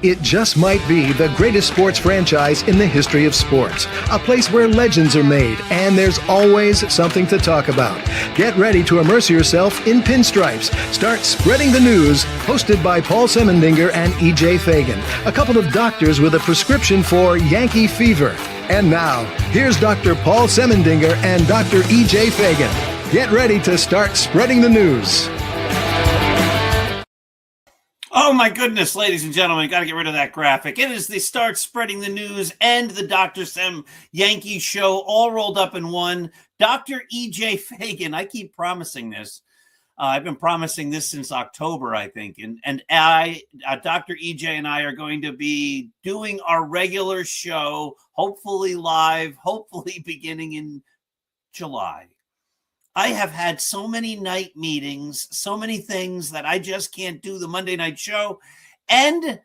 It just might be the greatest sports franchise in the history of sports. A place where legends are made, and there's always something to talk about. Get ready to immerse yourself in pinstripes. Start spreading the news. Hosted by Paul Semendinger and E.J. Fagan, a couple of doctors with a prescription for Yankee fever. And now, here's Dr. Paul Semendinger and Dr. E.J. Fagan. Get ready to start spreading the news. Oh my goodness, ladies and gentlemen, got to get rid of that graphic. It is the Start Spreading the News and the Dr. Sem Yankee Show all rolled up in one. Dr. E.J. Fagan, I keep promising this. I've been promising this since October, I think. And Dr. E.J. and I are going to be doing our regular show, hopefully live, hopefully beginning in July. I have had so many night meetings, so many things that I just can't do the Monday night show. And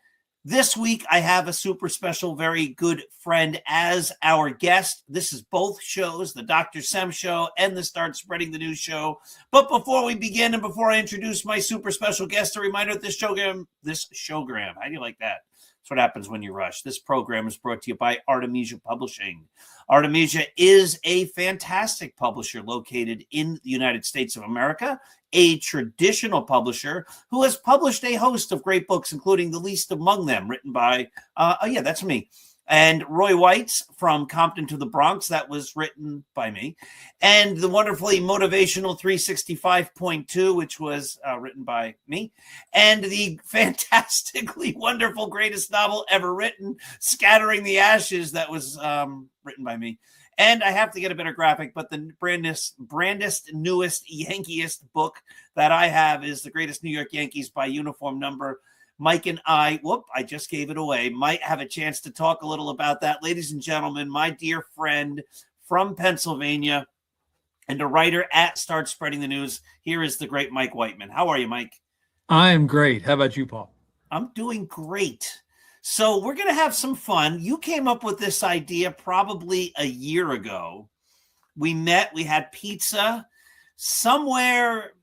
this week, I have a super special, very good friend as our guest. This is both shows, the Dr. Sem Show and the Start Spreading the News Show. But before we begin and before I introduce my super special guest, a reminder that this showgram, how do you like that? That's what happens when you rush. This program is brought to you by Artemisia Publishing. Artemisia is a fantastic publisher located in the United States of America, a traditional publisher who has published a host of great books, including the least among them written by, that's me, and Roy White's From Compton to the Bronx, that was written by me, and the wonderfully motivational 365.2, which was written by me, and the fantastically wonderful greatest novel ever written, Scattering the Ashes, that was written by me. And I have to get a better graphic, but the brandest, newest, yankiest book that I have is The Greatest New York Yankees by Uniform Number. Mike and I just gave it away, might have a chance to talk a little about that. Ladies and gentlemen, my dear friend from Pennsylvania and a writer at Start Spreading the News, here is the great Mike Whiteman. How are you, Mike? I am great. How about you, Paul? I'm doing great. So we're going to have some fun. You came up with this idea probably a year ago. We met, we had pizza somewhere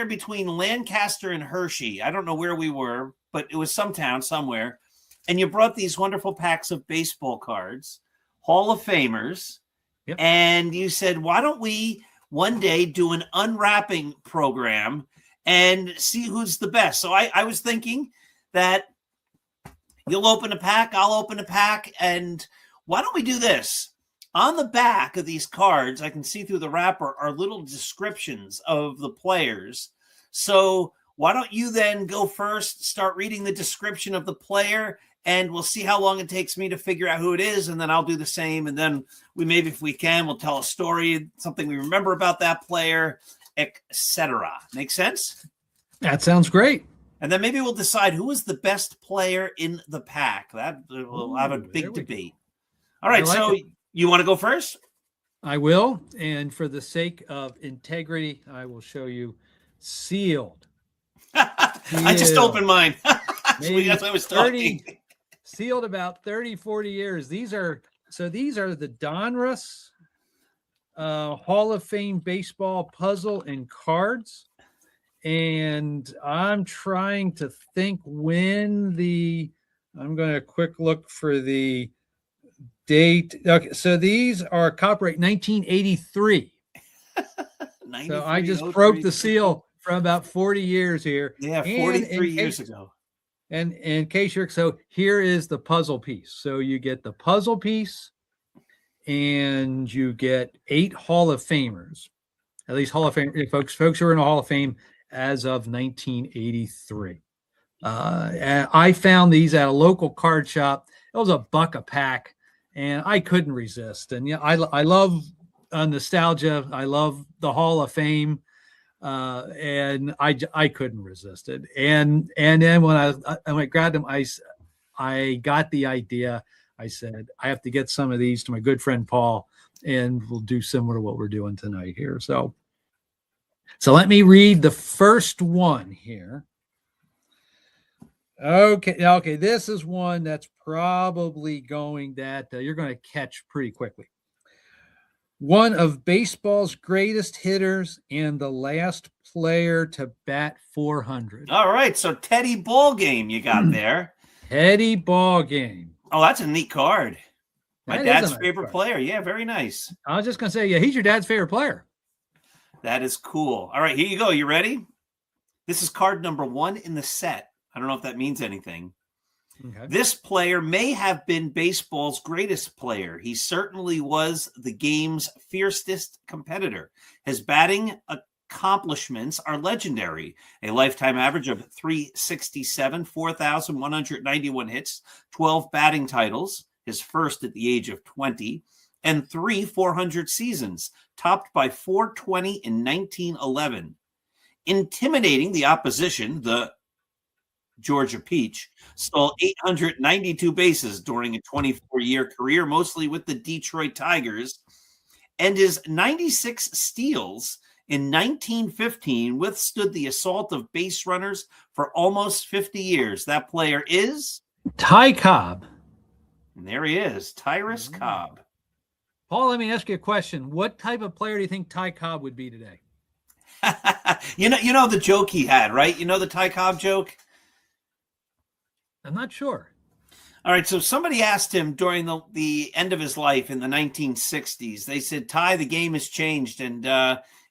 between Lancaster and Hershey. I don't know where we were, but it was some town somewhere. And you brought these wonderful packs of baseball cards, Hall of Famers. Yep. And you said, why don't we one day do an unwrapping program and see who's the best? So I was thinking that you'll open a pack, I'll open a pack. And why don't we do this? On the back of these cards, I can see through the wrapper, are little descriptions of the players. So why don't you then go first, start reading the description of the player, and we'll see how long it takes me to figure out who it is, and then I'll do the same. And then if we can, we'll tell a story, something we remember about that player, etc. Make sense? That sounds great. And then maybe we'll decide who is the best player in the pack. That will have a big debate. All right, so you want to go first? I will. And for the sake of integrity, I will show you sealed. I just opened mine. That's why I was talking. Sealed about 30, 40 years. These are the Donruss Hall of Fame baseball puzzle and cards. And I'm trying to think when I'm going to quick look for the date. Okay, so these are copyright 1983. So I just broke the seal from about 40 years here. Yeah, 43 years ago. And in case so here is the puzzle piece. So you get the puzzle piece and you get 8 Hall of Famers, at least Hall of Fame folks who are in the Hall of Fame as of 1983. And I found these at a local card shop. It was $1 a pack, and I couldn't resist. And I love nostalgia. I love the Hall of Fame, and I couldn't resist it. And then when I grabbed them, I got the idea. I said I have to get some of these to my good friend Paul, and we'll do similar to what we're doing tonight here. So let me read the first one here. Okay. This is one that's probably you're going to catch pretty quickly. one of baseball's greatest hitters and the last player to bat 400. All right, so Teddy Ballgame you got there. Teddy Ballgame. Oh, that's a neat card. My That is dad's a nice favorite card. player. Yeah, very nice. I was just going to say, yeah, he's your dad's favorite player. That is cool. All right, here you go. You ready? This is card number 1 in the set. I don't know if that means anything. Okay. This player may have been baseball's greatest player. He certainly was the game's fiercest competitor. His batting accomplishments are legendary. A lifetime average of .367, 4,191 hits, 12 batting titles, his first at the age of 20, and 3 400 seasons, topped by 420 in 1911. Intimidating the opposition, the Georgia Peach stole 892 bases during a 24-year career, mostly with the Detroit Tigers, and his 96 steals in 1915 withstood the assault of base runners for almost 50 years. That player is Ty Cobb. And there he is, Tyrus Cobb. Paul, let me ask you a question. What type of player do you think Ty Cobb would be today? You know the joke he had, right? You know the Ty Cobb joke? I'm not sure. All right, so somebody asked him during the end of his life in the 1960s. They said, Ty, the game has changed, and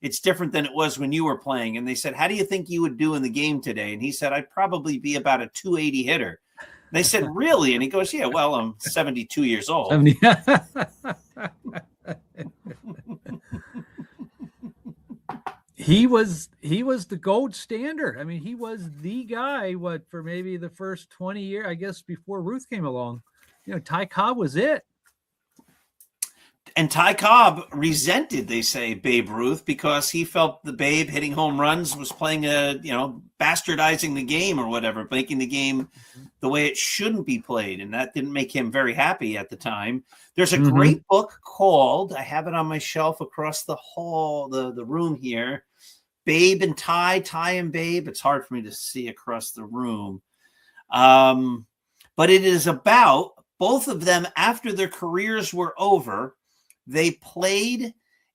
it's different than it was when you were playing. And they said, how do you think you would do in the game today? And he said, I'd probably be about a 280 hitter. They said, really? And he goes, yeah, well, I'm 72 years old. 70. He was the gold standard. I mean, he was the guy, for maybe the first 20 years, I guess, before Ruth came along. Ty Cobb was it. And Ty Cobb resented, they say, Babe Ruth because he felt the Babe hitting home runs was playing bastardizing the game or whatever, making the game the way it shouldn't be played. And that didn't make him very happy at the time. There's a great book called, I have it on my shelf across the hall, the room here, Babe and Ty, Ty and Babe. It's hard for me to see across the room. But it is about both of them after their careers were over. They played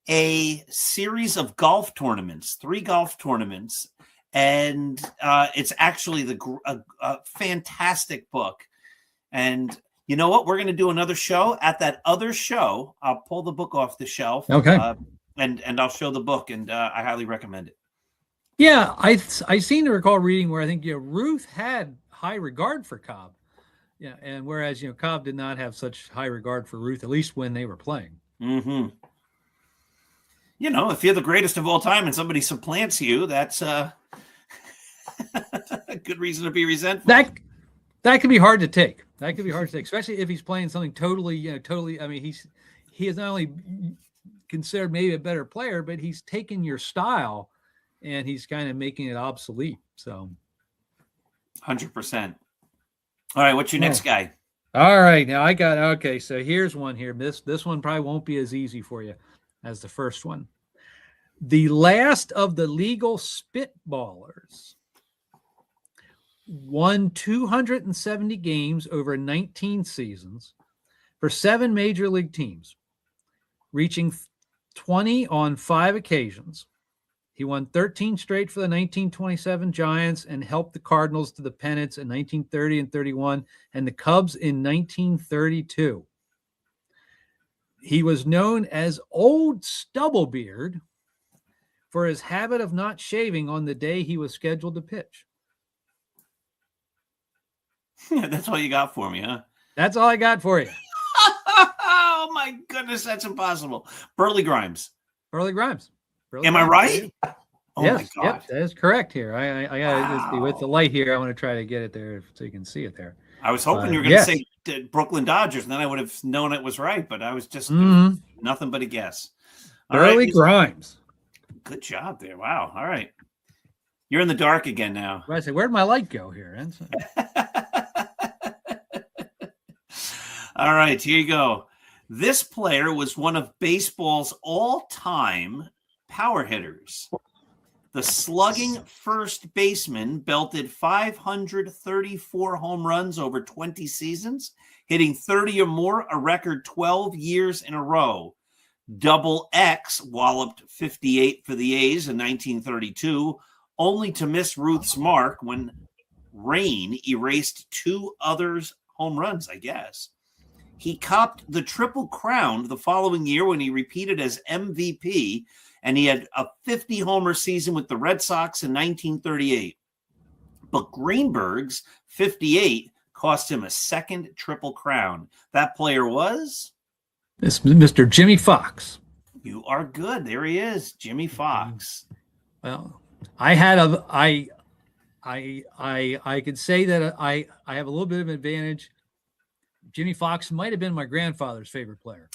a series of golf tournaments, 3 golf tournaments, and it's actually a fantastic book. And you know what? We're going to do another show. At that other show, I'll pull the book off the shelf. Okay. And I'll show the book, and I highly recommend it. Yeah, I seem to recall reading where I think Ruth had high regard for Cobb. Yeah, and whereas Cobb did not have such high regard for Ruth, at least when they were playing. Mm-hmm. If you're the greatest of all time and somebody supplants you, that's a good reason to be resentful. That can be hard to take. That could be hard to take, especially if he's playing something totally. I mean, he is not only considered maybe a better player, but he's taken your style and he's kind of making it obsolete. So, 100%. All right, what's your next guy? All right, now okay, so here's one here. This one probably won't be as easy for you as the first one. The last of the legal spitballers won 270 games over 19 seasons for 7 major league teams, reaching 20 on 5 occasions. He won 13 straight for the 1927 Giants and helped the Cardinals to the pennants in 1930 and 31 and the Cubs in 1932. He was known as Old Stubblebeard for his habit of not shaving on the day he was scheduled to pitch. Yeah, that's all you got for me, huh? That's all I got for you. Oh, my goodness, that's impossible. Burley Grimes. Am I right? Oh, yes, my God. Yep, that is correct here. I got to with the light here. I want to try to get it there so you can see it there. I was hoping you were going to say Brooklyn Dodgers, and then I would have known it was right, but I was just nothing but a guess. Burley Grimes. Good job there. Wow. All right. You're in the dark again now. I say, where'd my light go here? All right, here you go. This player was one of baseball's all-time power hitters. The slugging first baseman belted 534 home runs over 20 seasons, hitting 30 or more, a record 12 years in a row. Double X walloped 58 for the A's in 1932, only to miss Ruth's mark when rain erased 2 others' home runs, I guess. He copped the Triple Crown the following year when he repeated as MVP, and he had a 50-homer season with the Red Sox in 1938. But Greenberg's 58 cost him a second Triple Crown. That player was? This Mr. Jimmy Fox. You are good. There he is, Jimmy Fox. Well, I could say that I have a little bit of an advantage. Jimmy Fox might have been my grandfather's favorite player.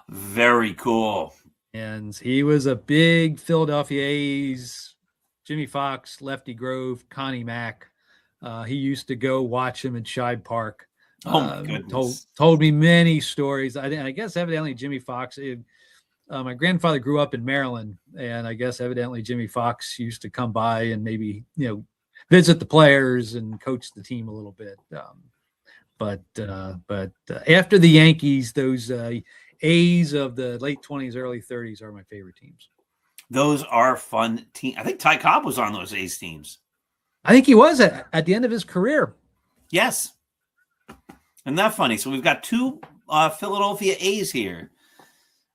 Very cool. And he was a big Philadelphia A's. Jimmy Fox, Lefty Grove, Connie Mack. He used to go watch him at Shibe Park. Oh my goodness! Told me many stories. I guess evidently Jimmy Fox. My grandfather grew up in Maryland, and I guess evidently Jimmy Fox used to come by and maybe visit the players and coach the team a little bit. But after the Yankees, those A's of the late 20s, early 30s are my favorite teams. Those are fun teams. I think Ty Cobb was on those A's teams. I think he was at the end of his career. Yes. Isn't that funny? So we've got 2 Philadelphia A's here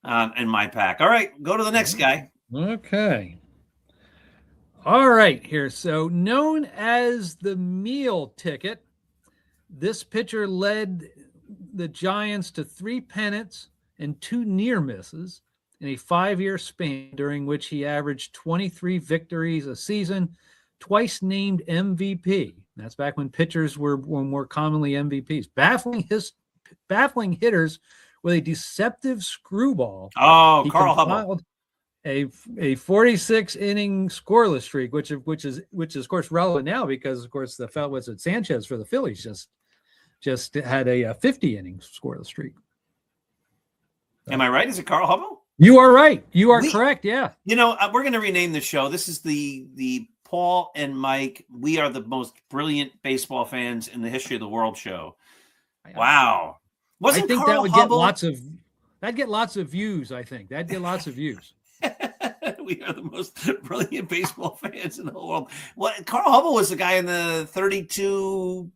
in my pack. All right, go to the next guy. Okay. All right, here. So known as the meal ticket, this pitcher led the Giants to 3 pennants and 2 near misses in a 5-year span, during which he averaged 23 victories a season, twice named MVP. That's back when pitchers were more commonly MVPs. Baffling hitters with a deceptive screwball. Oh, Carl Hubbell. A 46-inning scoreless streak, which is of course relevant now because of course the fellow was at Sanchez for the Phillies just had a 50-inning scoreless streak. Am I right? Is it Carl Hubbell? You are right. You are correct. Yeah. We're going to rename the show. This is the Paul and Mike. We are the most brilliant baseball fans in the history of the world show. Wow. I think that would get that'd get lots of views. I think that'd get lots of views. We are the most brilliant baseball fans in the whole world. What Carl Hubbell was the guy in the 32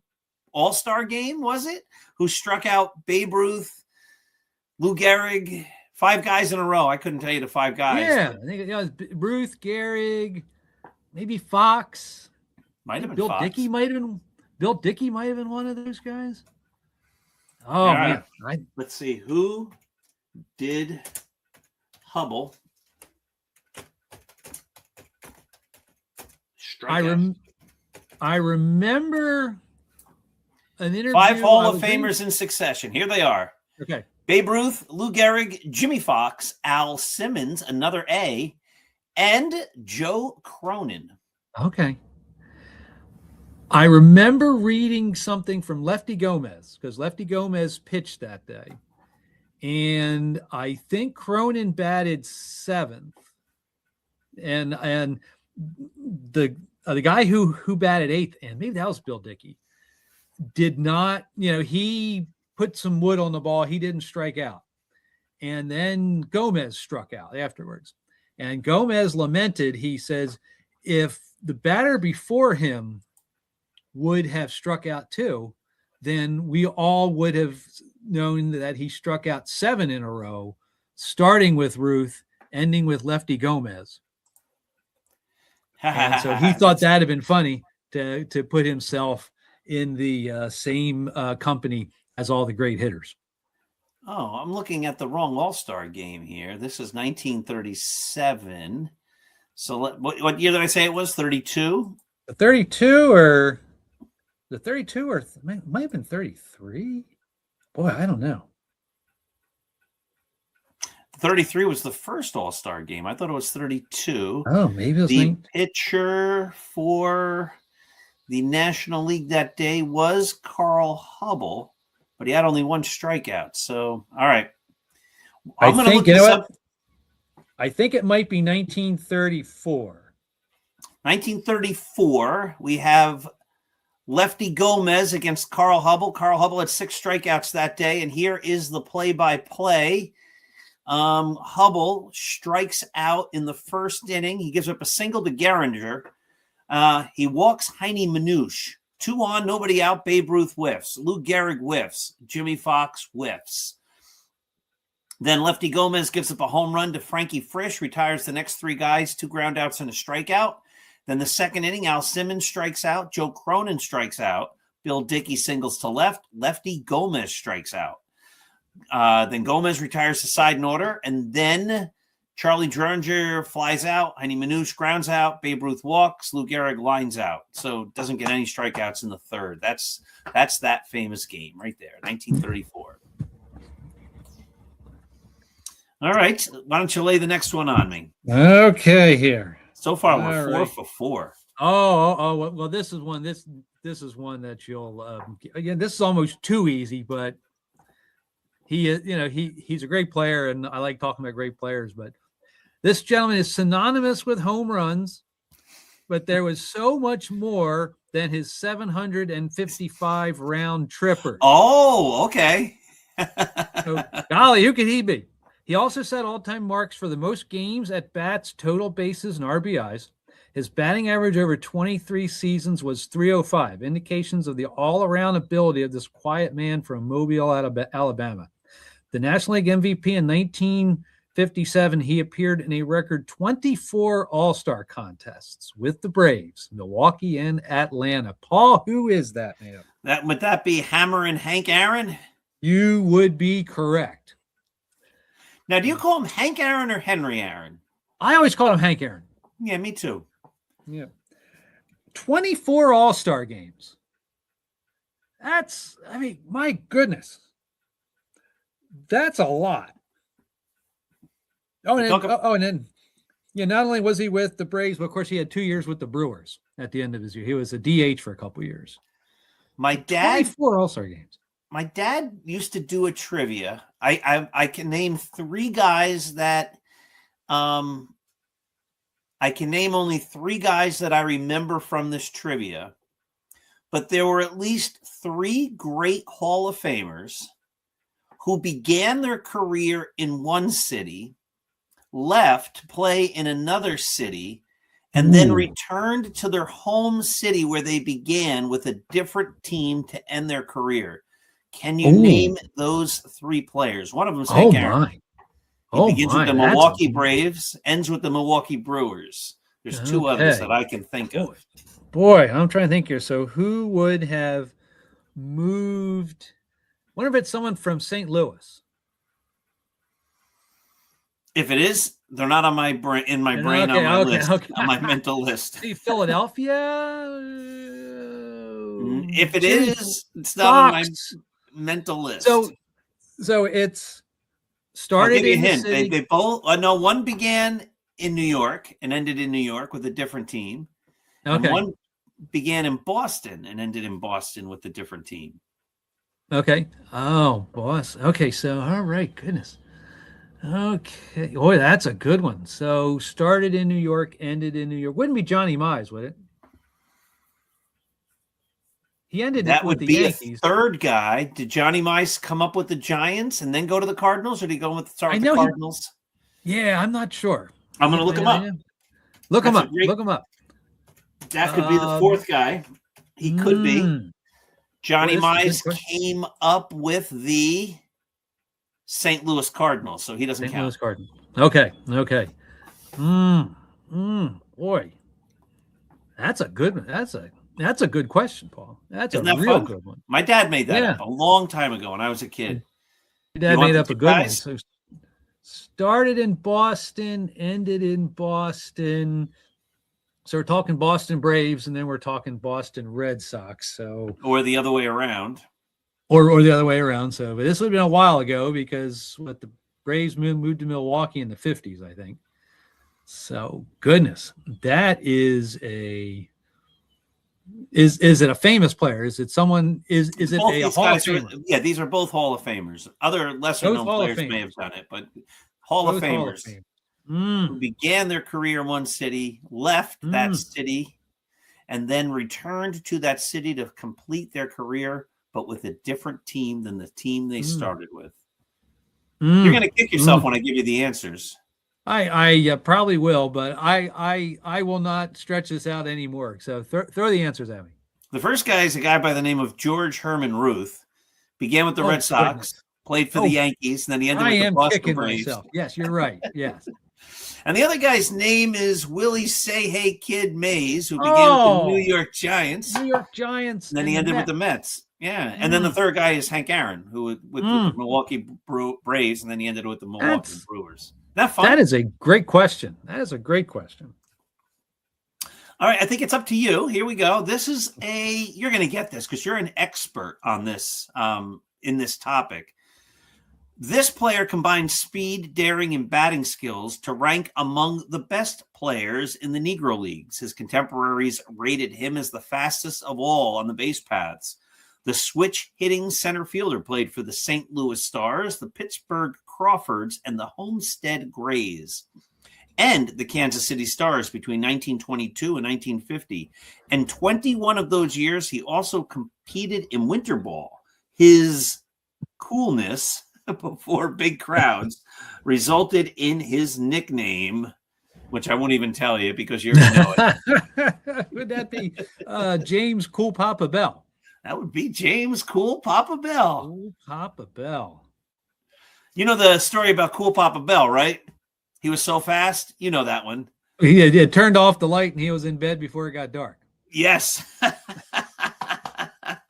All-Star game, was it? Who struck out Babe Ruth, Lou Gehrig, 5 guys in a row. I couldn't tell you the 5 guys. Yeah, I think it was Ruth, Gehrig, maybe Fox. Might have been Bill Fox. Dickey might have been one of those guys. Oh right. man. Let's see. Who did Hubbell strike out? I remember an interview. 5 Hall of Famers in succession. Here they are. Okay. Babe Ruth, Lou Gehrig, Jimmy Fox, Al Simmons, another A, and Joe Cronin. Okay. I remember reading something from Lefty Gomez because Lefty Gomez pitched that day. And I think Cronin batted 7th. And the guy who batted 8th, and maybe that was Bill Dickey, did not, he put some wood on the ball. He didn't strike out. And then Gomez struck out afterwards. And Gomez lamented, he says, if the batter before him would have struck out too, then we all would have known that he struck out 7 in a row, starting with Ruth, ending with Lefty Gomez. And so he thought that had been funny to put himself in the same company as all the great hitters. Oh, I'm looking at the wrong All-Star game here. This is 1937. So what year did I say it was? 32? The 32 or might have been 33. Boy, I don't know. 33 was the first All-Star game. I thought it was 32. Oh, maybe it was the pitcher for the National League that day was Carl Hubbell, but he had only 1 strikeout. So, all right. I'm going to look this up. I think it might be 1934. 1934, we have Lefty Gomez against Carl Hubbell. Carl Hubbell had 6 strikeouts that day, and here is the play-by-play. Hubble strikes out in the first inning. He gives up a single to Gehringer. He walks Heine Manouche. 2 on, nobody out. Babe Ruth whiffs. Lou Gehrig whiffs. Jimmy Fox whiffs. Then Lefty Gomez gives up a home run to Frankie Frisch, retires the next 3 guys, 2 ground outs and a strikeout. Then the second inning, Al Simmons strikes out. Joe Cronin strikes out. Bill Dickey singles to left. Lefty Gomez strikes out. Then Gomez retires to side in order. And then Charlie Druringer flies out. Heine Manouche grounds out. Babe Ruth walks. Lou Gehrig lines out. So doesn't get any strikeouts in the third. That's that famous game right there, 1934. All right. Why don't you lay the next one on me? Okay, here. So far, we're 4 for 4. Well, this is one. This is one that you'll again. This is almost too easy, but he is. He's a great player, and I like talking about great players. But this gentleman is synonymous with home runs, but there was so much more than his 755 round tripper. Oh, okay. So, golly, who could he be? He also set all-time marks for the most games, at bats, total bases, and RBIs. His batting average over 23 seasons was .305, indications of the all-around ability of this quiet man from Mobile, Alabama. The National League MVP in 1957, he appeared in a record 24 All-Star contests with the Braves, Milwaukee, and Atlanta. Paul, who is that man? Would that be Hammerin' Hank Aaron? You would be correct. Now, do you call him Hank Aaron or Henry Aaron? I always call him Hank Aaron. Yeah, me too. Yeah. 24 All-Star games. My goodness. That's a lot. And then, not only was he with the Braves, but of course he had 2 years with the Brewers at the end of his year. He was a DH for a couple of years. My dad 24 All-Star games. My dad used to do a trivia. I can name 3 guys that I can name only 3 guys that I remember from this trivia, but there were at least 3 great Hall of Famers who began their career in one city, left to play in another city, and then returned to their home city where they began with a different team to end their career. Can you name those 3 players? One of them is Hank Aaron. He begins with the Milwaukee Braves, ends with the Milwaukee Brewers. There's 2 others that I can think of. Boy, I'm trying to think here. So who would have moved? Wonder if it's someone from St. Louis. If it is, they're not on my brain. On my mental list. Philadelphia. If it is, it's not on my mental list. So it's started. I'll give you in a hint. the city. They both. One began in New York and ended in New York with a different team. Okay. And one began in Boston and ended in Boston with a different team. Okay. Oh, boss. Okay. So, all right. Goodness. Okay. Boy, that's a good one. So, started in New York, ended in New York. Wouldn't be Johnny Mize, would it? He ended that with would the be Yankees. A third guy. Did Johnny Mize come up with the Giants and then go to the Cardinals, or did he go with the Cardinals? I'm not sure. I'm going to look him up. Look him up. Look him up. That could be the 4th guy. He could be. Johnny Mize came up with the St. Louis Cardinals, so he doesn't count. St. Louis Cardinals. Okay. Boy, that's a good one. That's a good question, Paul. That's Isn't a that real fun? Good one. My dad made that up a long time ago when I was a kid. Your dad made up a good one. So started in Boston, ended in Boston. So we're talking Boston Braves, and then we're talking Boston Red Sox. So or the other way around. Or the other way around. So, but this would have been a while ago because the Braves moved to Milwaukee in the 50s, I think. So, goodness, that is a is it a famous player? Is it someone? Is it a Hall of Famer? These are both Hall of Famers. Other lesser known players may have done it, but Hall of Famers who began their career in one city, left that city, and then returned to that city to complete their career, but with a different team than the team they started with. You're going to kick yourself when I give you the answers. I probably will, but I will not stretch this out anymore. So throw the answers at me. The first guy is a guy by the name of George Herman Ruth. Began with the Red Sox, played for the Yankees, and then he ended with the Boston Braves. Myself. Yes, you're right. Yes. And the other guy's name is Willie Say Hey Kid Mays, who began with the New York Giants. New York Giants. And then he ended with the Mets. Yeah. And then the third guy is Hank Aaron, who with the Milwaukee Braves, and then he ended with the Milwaukee Brewers. Isn't that fun? That is a great question. All right, I think it's up to you. Here we go. This is you're going to get this because you're an expert on this in this topic. This player combined speed, daring, and batting skills to rank among the best players in the Negro Leagues. His contemporaries rated him as the fastest of all on the base paths. The switch-hitting center fielder played for the St. Louis Stars, the Pittsburgh Crawfords, and the Homestead Grays, and the Kansas City Stars between 1922 and 1950. And 21 of those years, he also competed in winter ball. His coolness before big crowds resulted in his nickname, which I won't even tell you because you're going to know it. Would that be James Cool Papa Bell? That would be James Cool Papa Bell. Cool Papa Bell. You know the story about Cool Papa Bell, right? He was so fast. You know that one. He had turned off the light and he was in bed before it got dark. Yes.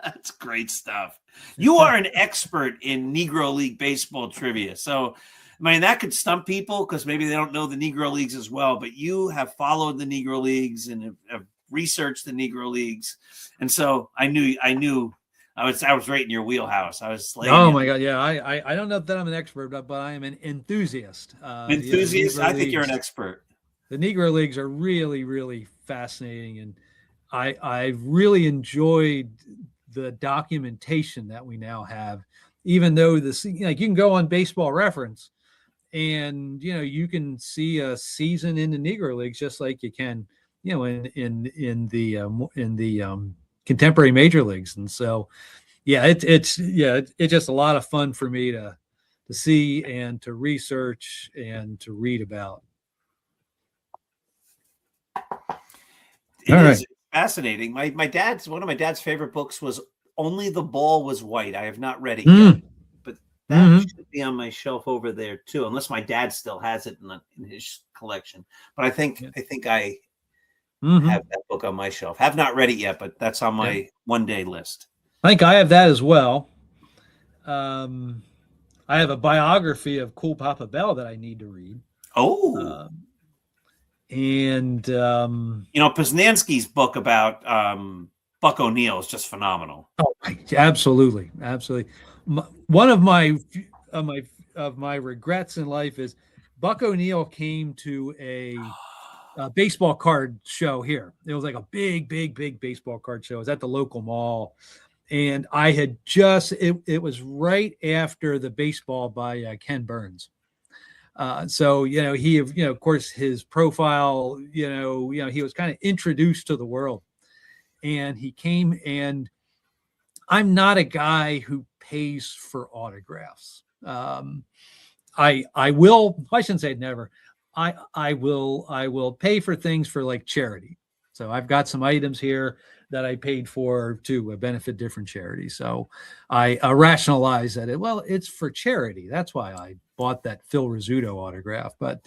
That's great stuff. You are an expert in Negro League baseball trivia. So, I mean, that could stump people because maybe they don't know the Negro Leagues as well, but you have followed the Negro Leagues and have researched the Negro Leagues. And so I knew I was right in your wheelhouse. I was like, oh my God. Yeah. I don't know that I'm an expert, but I am an enthusiast. Enthusiast? I think you're an expert. The Negro Leagues are really, really fascinating. And I've really enjoyed the documentation that we now have, even though you can go on Baseball Reference and, you can see a season in the Negro Leagues just like you can, in the contemporary major leagues. And so, it's just a lot of fun for me to see and to research and to read about. It is fascinating. One of my dad's favorite books was Only the Ball Was White. I have not read it yet, but that should be on my shelf over there too, unless my dad still has it in his collection. But I think I have that book on my shelf. Have not read it yet, but that's on my one-day list. I think I have that as well. I have a biography of Cool Papa Bell that I need to read. And Poznanski's book about Buck O'Neill is just phenomenal. Oh, absolutely. One of my regrets in life is Buck O'Neill came to a baseball card show here. It was like a big baseball card show. It was at the local mall. And I had it was right after the baseball by Ken Burns. So, he, of course, his profile, he was kind of introduced to the world, and he came, and I'm not a guy who pays for autographs. I shouldn't say never. I will pay for things for like charity. So I've got some items here that I paid for to benefit different charities. So I rationalize that it's for charity. That's why I bought that Phil Rizzuto autograph. But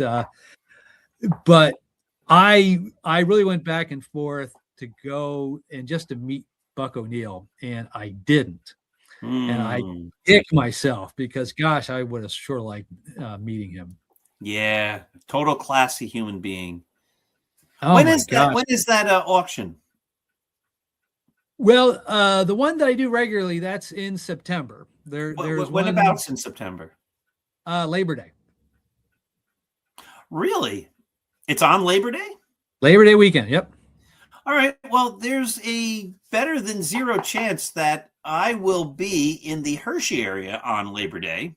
I really went back and forth to go and just to meet Buck O'Neill, and I didn't. And I kicked myself because, gosh, I would have sure liked meeting him. Yeah, total classy human being. Oh, when is that auction? Well, the one that I do regularly, that's in September. There's whenabouts in September? Labor Day. Really? It's on Labor Day? Labor Day weekend, yep. All right. Well, there's a better than zero chance that I will be in the Hershey area on Labor Day.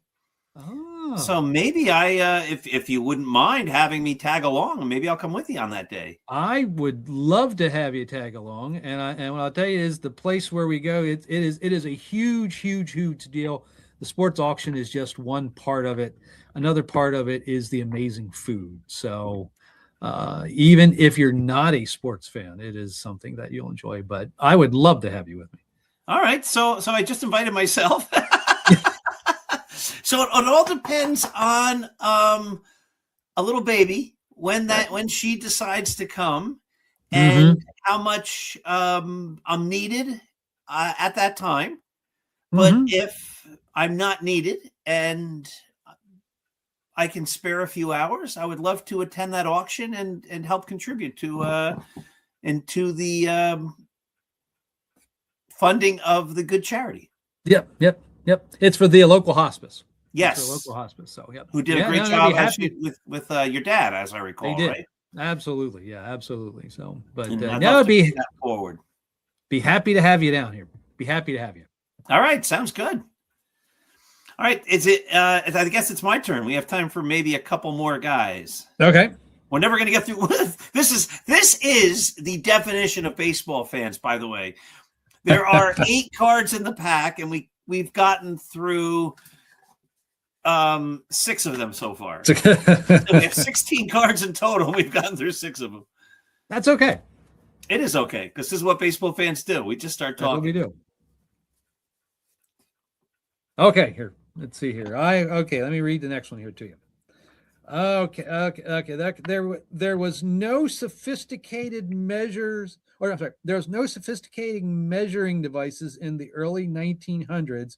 Oh. So maybe if you wouldn't mind having me tag along, maybe I'll come with you on that day. I would love to have you tag along, and what I'll tell you is the place where we go. It is a huge deal. the sports auction is just one part of it. Another part of it is the amazing food. So even if you're not a sports fan, it is something that you'll enjoy. But I would love to have you with me. All right. So I just invited myself. So it all depends on a little baby when she decides to come and how much I'm needed at that time. But if I'm not needed and I can spare a few hours, I would love to attend that auction and help contribute to into the funding of the good charity. Yep. It's for the local hospice. Yes, local hospice. So yep. Who did a great job with your dad, as I recall. They did. Right? Absolutely, yeah, absolutely. So, but now would be forward. Be happy to have you down here. Be happy to have you. All right, sounds good. All right, is it? I guess it's my turn. We have time for maybe a couple more guys. Okay. We're never going to get through. This is the definition of baseball fans. By the way, there are 8 cards in the pack, and we've gotten through 6 of them so far. So we have 16 cards in total. We've gotten through 6 of them. That's okay. It is okay because this is what baseball fans do. We just start talking. That's what we do. Okay, here. Let's see here. Let me read the next one here to you. Okay. There was no sophisticated measures, or I'm sorry, there was no sophisticated measuring devices in the early 1900s,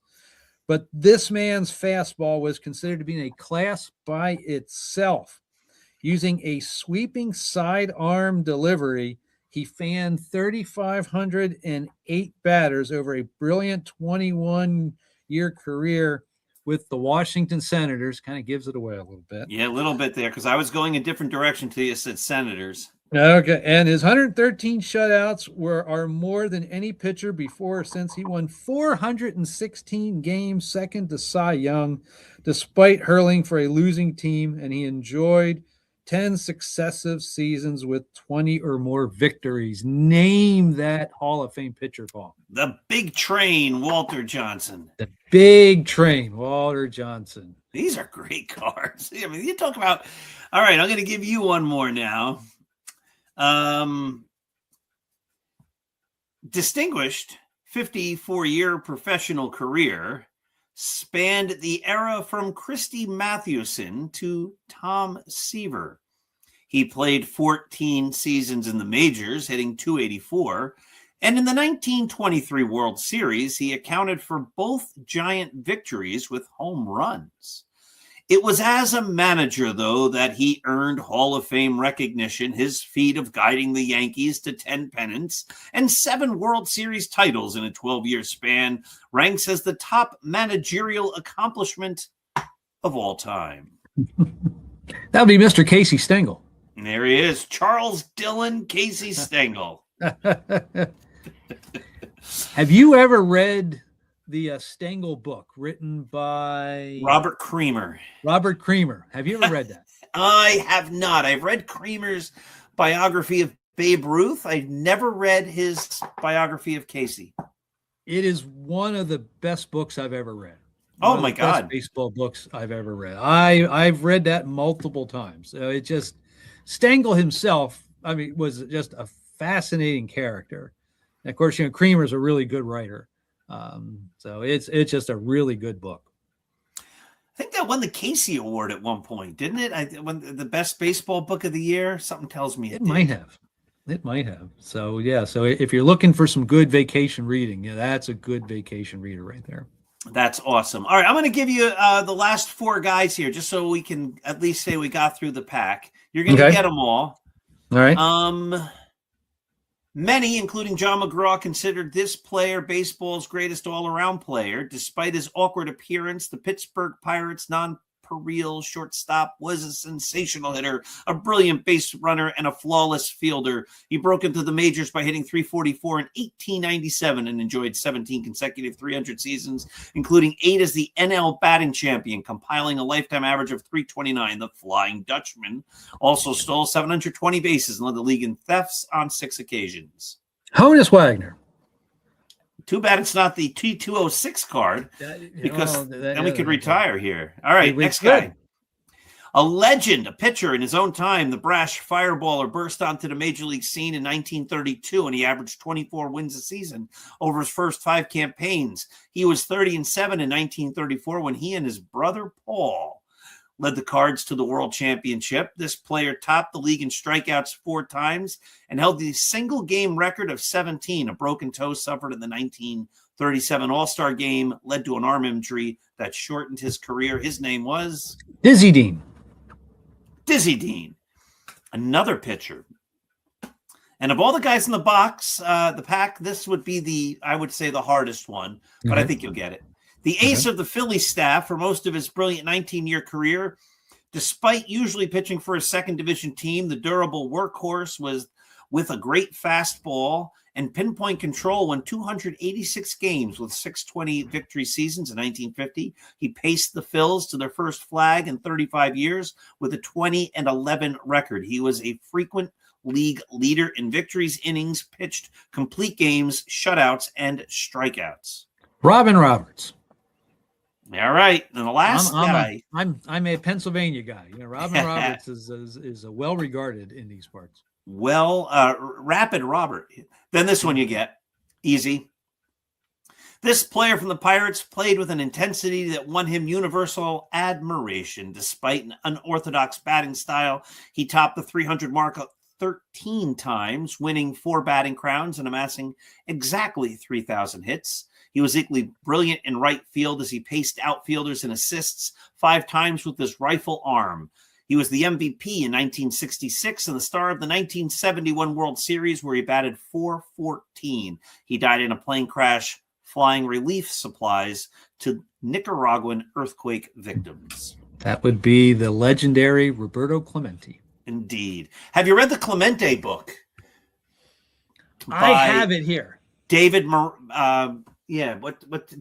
but this man's fastball was considered to be in a class by itself. Using a sweeping sidearm delivery, he fanned 3,508 batters over a brilliant 21-year career with the Washington Senators. Kind of gives it away a little bit. Yeah, a little bit there because I was going a different direction till you said Senators. Okay, and his 113 shutouts are more than any pitcher before or since. He won 416 games, second to Cy Young, despite hurling for a losing team, and he enjoyed 10 successive seasons with 20 or more victories. Name that Hall of Fame pitcher, Paul. The Big Train, Walter Johnson. The Big Train, Walter Johnson. These are great cards. I mean, you talk about. All right, I'm going to give you one more now. Distinguished 54-year professional career, spanned the era from Christy Mathewson to Tom Seaver. He played 14 seasons in the majors, hitting .284, and in the 1923 World Series, he accounted for both giant victories with home runs. It was as a manager, though, that he earned Hall of Fame recognition, his feat of guiding the Yankees to 10 pennants and 7 World Series titles in a 12-year span ranks as the top managerial accomplishment of all time. That would be Mr. Casey Stengel. And there he is, Charles Dillon Casey Stengel. Have you ever read the Stengel book written by Robert Creamer? Robert Creamer. Have you ever read that? I have not. I've read Creamer's biography of Babe Ruth. I've never read his biography of Casey. It is one of the best books I've ever read. Oh my God. Best baseball books I've ever read. I've read that multiple times. It just, Stengel himself, I mean, was just a fascinating character. And of course, Creamer's a really good writer. So it's just a really good book. I think that won the Casey Award at one point, didn't it? When the best baseball book of the year. Something tells me it might have. It might have. So yeah. So if you're looking for some good vacation reading, that's a good vacation reader right there. That's awesome. All right, I'm going to give you the last 4 guys here, just so we can at least say we got through the pack. You're going to get them all. All right. Many, including John McGraw, considered this player baseball's greatest all-around player. Despite his awkward appearance, the Pittsburgh Pirates non-pareil shortstop was a sensational hitter, a brilliant base runner, and a flawless fielder. He broke into the majors by hitting .344 in 1897 and enjoyed 17 consecutive 300 seasons, including 8 as the NL batting champion, compiling a lifetime average of .329. The Flying Dutchman also stole 720 bases and led the league in thefts on 6 occasions. Honus Wagner. Too bad it's not the T206 card, because then we could retire here. All right, next guy. A legend, a pitcher in his own time, the brash fireballer burst onto the major league scene in 1932, and he averaged 24 wins a season over his first 5 campaigns. He was 30-7 in 1934 when he and his brother Paul led the Cards to the World Championship. This player topped the league in strikeouts 4 times and held the single-game record of 17. A broken toe suffered in the 1937 All-Star Game led to an arm injury that shortened his career. His name was Dizzy Dean. Dizzy Dean, another pitcher. And of all the guys in the box, the pack, this would be I would say the hardest one, but I think you'll get it. The ace of the Phillies staff for most of his brilliant 19-year career, despite usually pitching for a second division team, the durable workhorse was with a great fastball and pinpoint control won 286 games with 620 victory seasons in 1950. He paced the Phils to their first flag in 35 years with a 20-11 record. He was a frequent league leader in victories, innings pitched, complete games, shutouts, and strikeouts. Robin Roberts. All right, and the last guy. I'm a Pennsylvania guy. Robin Roberts is well regarded in these parts. Rapid Robert. Then this one you get easy. This player from the Pirates played with an intensity that won him universal admiration. Despite an unorthodox batting style, he topped the 300 mark 13 times, winning 4 batting crowns and amassing exactly 3,000 hits. He was equally brilliant in right field as he paced outfielders and assists 5 times with his rifle arm. He was the MVP in 1966 and the star of the 1971 World Series, where he batted .414. He died in a plane crash flying relief supplies to Nicaraguan earthquake victims. That would be the legendary Roberto Clemente. Indeed. Have you read the Clemente book? I have it here. David,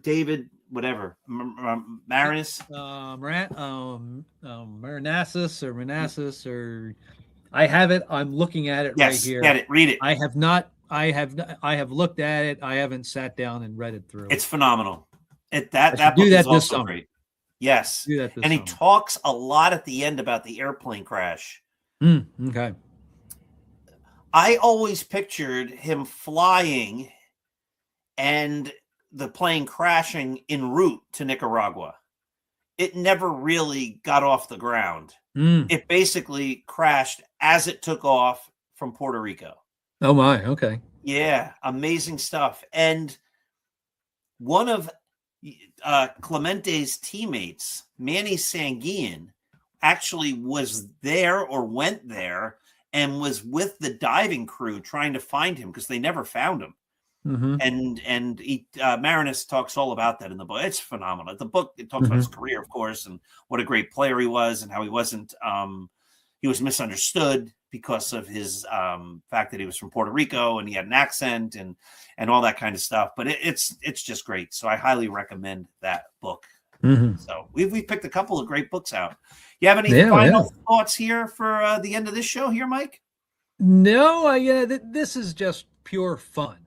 David, whatever, Marinus? Marinassus, or I have it. I'm looking at it right here. Get it. Read it. I have looked at it. I haven't sat down and read it through. It's phenomenal. That book is also great. Yes. Do that this summer. He talks a lot at the end about the airplane crash. Okay. I always pictured him flying and the plane crashing en route to Nicaragua. It never really got off the ground. It basically crashed as it took off from Puerto Rico. Oh my, okay. Yeah, amazing stuff. And one of Clemente's teammates, Manny Sanguillen, actually was there or went there and was with the diving crew trying to find him because they never found him. And Marinus talks all about that in the book. It's phenomenal. The book, it talks about his career, of course, and what a great player he was and how he wasn't he was misunderstood because of his fact that he was from Puerto Rico and he had an accent and all that kind of stuff. But it's just great. So I highly recommend that book. So we've picked a couple of great books out. You have any final thoughts here for the end of this show here, Mike? No, this is just pure fun.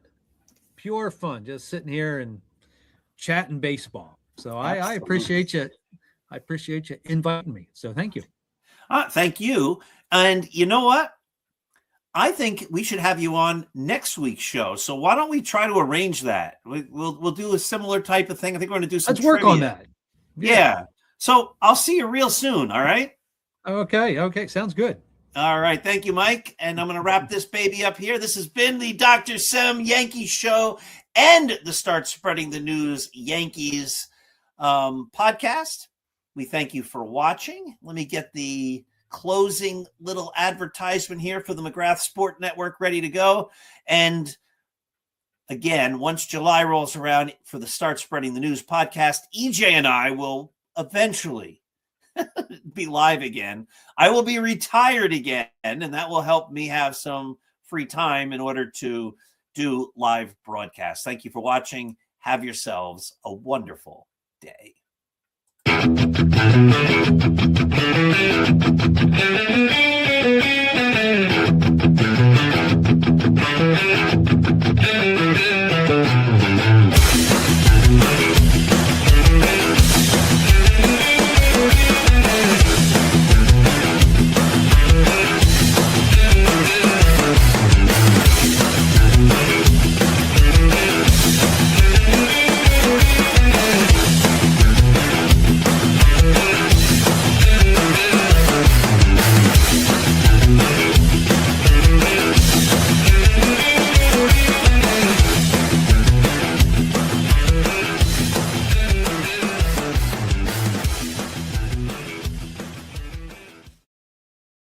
Pure fun, just sitting here and chatting baseball. So I appreciate you. I appreciate you inviting me. So thank you. Thank you. And you know what? I think we should have you on next week's show. So why don't we try to arrange that? We'll do a similar type of thing. I think we're going to do some Let's work on that. Yeah. So I'll see you real soon. All right. Okay. Sounds good. All right. Thank you, Mike. And I'm going to wrap this baby up here. This has been the Dr. Sem Yankees show and the Start Spreading the News Yankees podcast. We thank you for watching. Let me get the closing little advertisement here for the McGrath Sport Network ready to go. And again, once July rolls around for the Start Spreading the News podcast, EJ and I will eventually be live again. I will be retired again, and that will help me have some free time in order to do live broadcasts. Thank you for watching. Have yourselves a wonderful day.